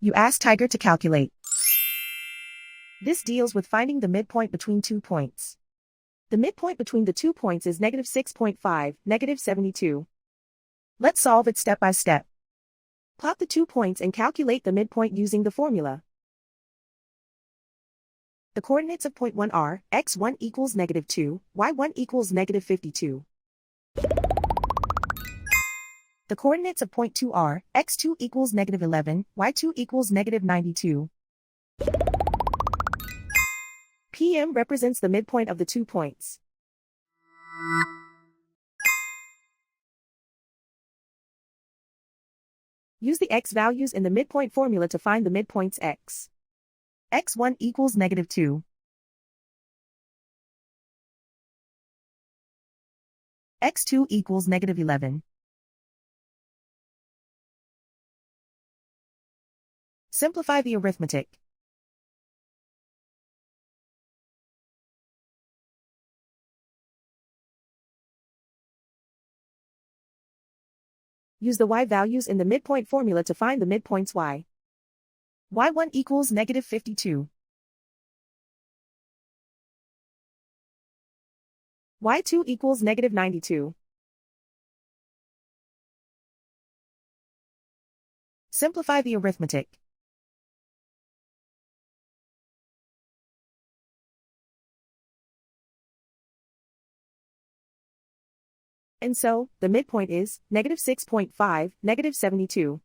You ask Tiger to calculate. This deals with finding the midpoint between 2 points. The midpoint between the 2 points is -6.5, -72. Let's solve it step by step. Plot the 2 points and calculate the midpoint using the formula. The coordinates of point 1 are, x1 equals -2, y1 equals -52. The coordinates of point 2 are, x2 equals -11, y2 equals -92. PM represents the midpoint of the 2 points. Use the x values in the midpoint formula to find the midpoints x. x1 equals -2. x2 equals -11. Simplify the arithmetic. Use the y values in the midpoint formula to find the midpoints y. y1 equals -52. y2 equals -92. Simplify the arithmetic. And so, the midpoint is -6.5, -72.